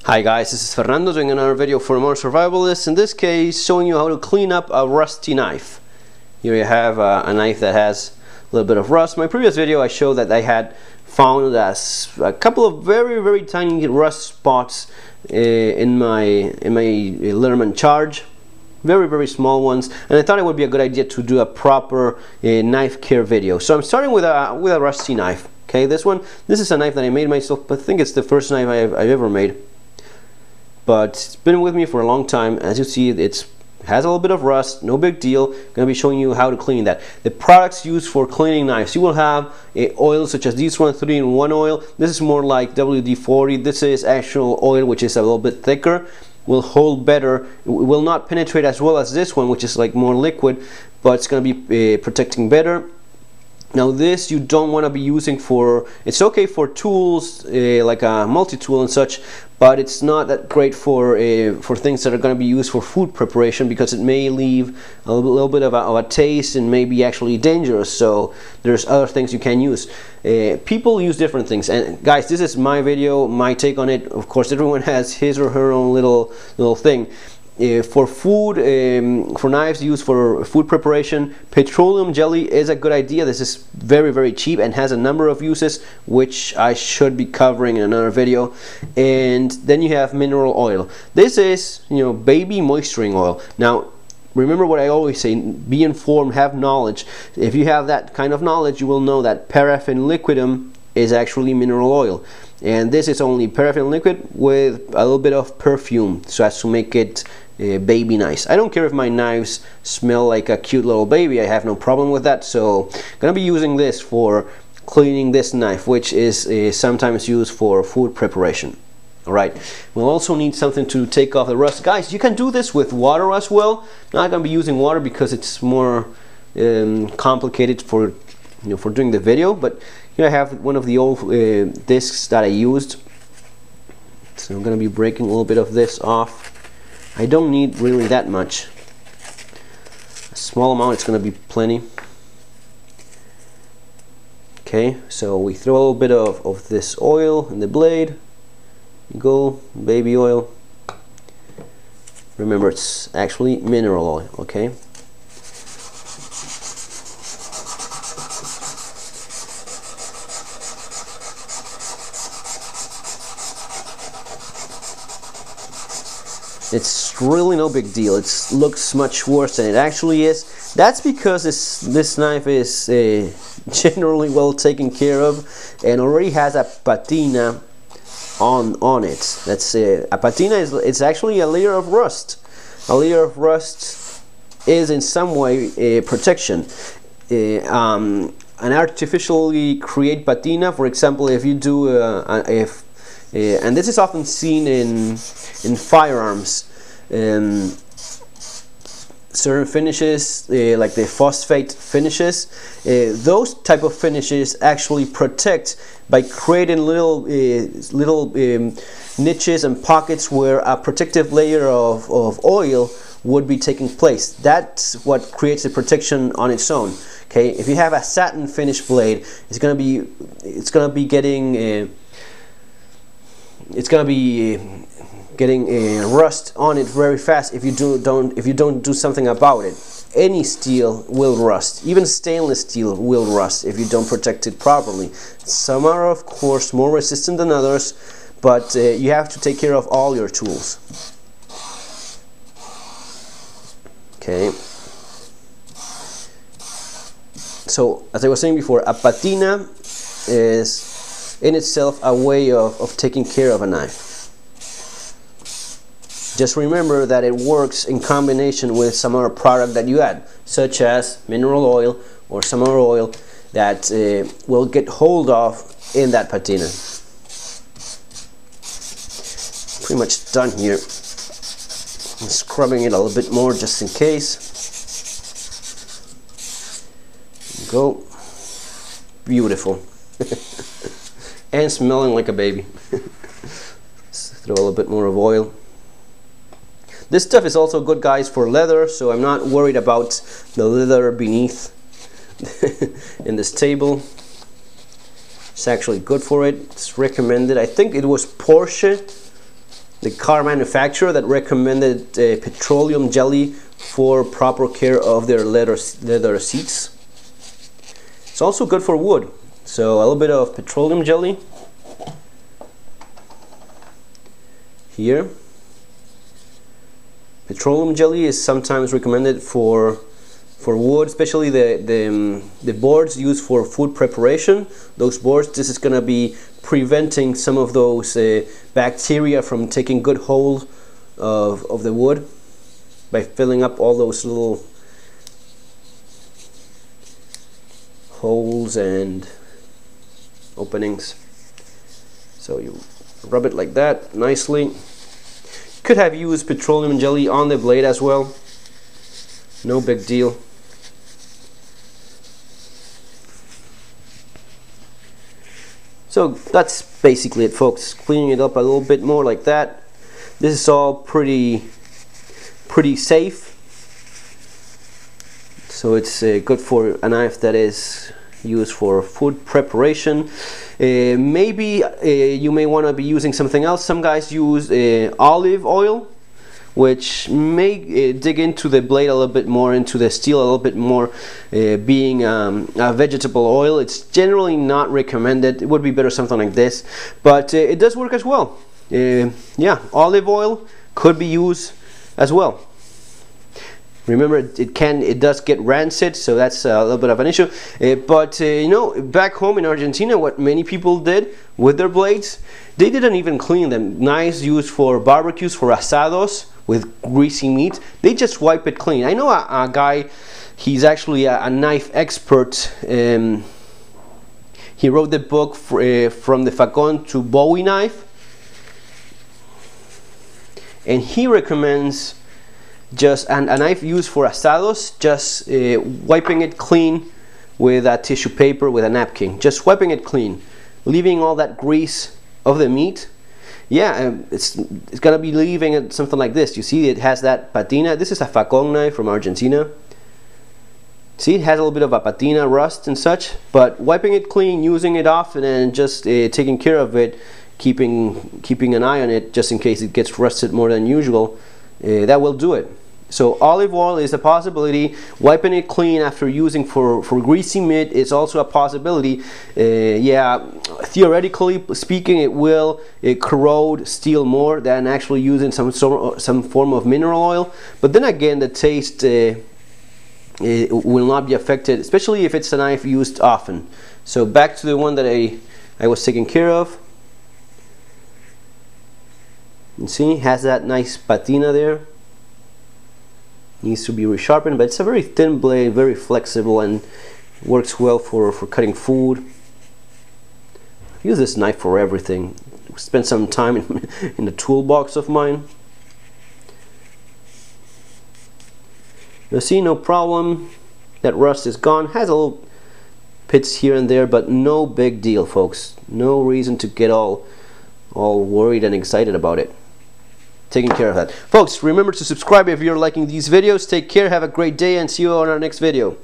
Hi guys, this is Fernando doing another video for More Survivalists. In this case, showing you how to clean up a rusty knife. Here you have a knife that has a little bit of rust. In my previous video I showed that I had found a couple of very tiny rust spots in my Leatherman Charge. Very small ones, and I thought it would be a good idea to do a proper knife care video. So I'm starting with a rusty knife. Okay, this is a knife that I made myself. I think it's the first knife I've ever made. But it's been with me for a long time. As you see, it has a little bit of rust, no big deal. I'm going to be showing you how to clean that. The products used for cleaning knives, you will have oils such as this one, 3-in-1 oil. This is more like WD-40. This is actual oil, which is a little bit thicker, will hold better. It will not penetrate as well as this one, which is like more liquid, but it's going to be protecting better. Now this you don't want to be using for, it's okay for tools like a multi-tool and such, but it's not that great for things that are going to be used for food preparation, because it may leave a little bit of a taste and may be actually dangerous. So there's other things you can use. People use different things, and guys, this is my video, my take on it. Of course everyone has his or her own little thing. For food, for knives used for food preparation, petroleum jelly is a good idea. This is very cheap and has a number of uses, which I should be covering in another video. And then you have mineral oil. This is, baby moisturizing oil. Now remember what I always say, be informed, have knowledge. If you have that kind of knowledge, you will know that paraffin liquidum is actually mineral oil, and this is only paraffin liquid with a little bit of perfume, so as to make it baby nice. I don't care if my knives smell like a cute little baby, I have no problem with that. So I'm gonna be using this for cleaning this knife, which is sometimes used for food preparation. Alright, we'll also need something to take off the rust. Guys, you can do this with water as well. I'm not gonna be using water because it's more complicated for for doing the video, but here I have one of the old discs that I used, so I'm going to be breaking a little bit of this off. I don't need really that much. A small amount, it's going to be plenty. Okay, so we throw a little bit of this oil in the blade. Go, baby oil. Remember, it's actually mineral oil, okay? It's really no big deal. It looks much worse than it actually is. That's because this knife is generally well taken care of and already has a patina on it. That's a patina it's actually a layer of rust. A layer of rust is in some way a protection. An artificially created patina, for example, if you do and this is often seen in firearms, certain finishes like the phosphate finishes, those type of finishes actually protect by creating little niches and pockets where a protective layer of oil would be taking place. That's what creates the protection on its own. Okay, if you have a satin finish blade, it's gonna be getting rust on it very fast if you don't do something about it. Any steel will rust, even stainless steel will rust if you don't protect it properly. Some are of course more resistant than others, but you have to take care of all your tools. Okay, so as I was saying before, a patina is in itself a way of taking care of a knife. Just remember that it works in combination with some other product that you add, such as mineral oil or some other oil that will get hold of in that patina. Pretty much done here. I'm scrubbing it a little bit more just in case. There you go. Beautiful. And smelling like a baby. Let's throw a little bit more of oil. This stuff is also good, guys, for leather, so I'm not worried about the leather beneath in this table. It's actually good for it. It's recommended. I think it was Porsche the car manufacturer that recommended petroleum jelly for proper care of their leather seats. It's also good for wood, so a little bit of petroleum jelly here. Petroleum jelly is sometimes recommended for wood, especially the boards used for food preparation. Those boards, this is going to be preventing some of those bacteria from taking good hold of the wood by filling up all those little holes and openings. So you rub it like that nicely. Could have used petroleum jelly on the blade as well. No big deal. So that's basically it, folks. Cleaning it up a little bit more like that. This is all pretty safe. So it's good for a knife that is used for food preparation. Maybe you may want to be using something else. Some guys use olive oil, which may dig into the blade a little bit more, into the steel a little bit more, being a vegetable oil. It's generally not recommended. It would be better something like this, but it does work as well. Yeah, olive oil could be used as well. Remember, it does get rancid, so that's a little bit of an issue. But you know, back home in Argentina, what many people did with their blades, they didn't even clean them. Knives used for barbecues, for asados with greasy meat, they just wipe it clean. I know a guy, he's actually a knife expert. He wrote the book From the Facon to Bowie Knife, and he recommends just a knife used for asados, just wiping it clean with a tissue paper, with a napkin, just wiping it clean, leaving all that grease of the meat. Yeah, it's gonna be leaving it something like this. You see, it has that patina. This is a Facon knife from Argentina. See, it has a little bit of a patina, rust and such, but wiping it clean, using it often, and just taking care of it, keeping an eye on it just in case it gets rusted more than usual, that will do it. So olive oil is a possibility. Wiping it clean after using for greasy meat is also a possibility. Yeah, theoretically speaking, it will corrode steel more than actually using some form of mineral oil. But then again, the taste it will not be affected, especially if it's a knife used often. So back to the one that I was taking care of. You see, it has that nice patina there. Needs to be resharpened, but it's a very thin blade, very flexible, and works well for cutting food. I use this knife for everything. Spend some time in the toolbox of mine. You see, no problem. That rust is gone. Has a little pits here and there, but no big deal, folks. No reason to get all worried and excited about it. Taking care of that. Folks, remember to subscribe if you're liking these videos. Take care, have a great day, and see you on our next video.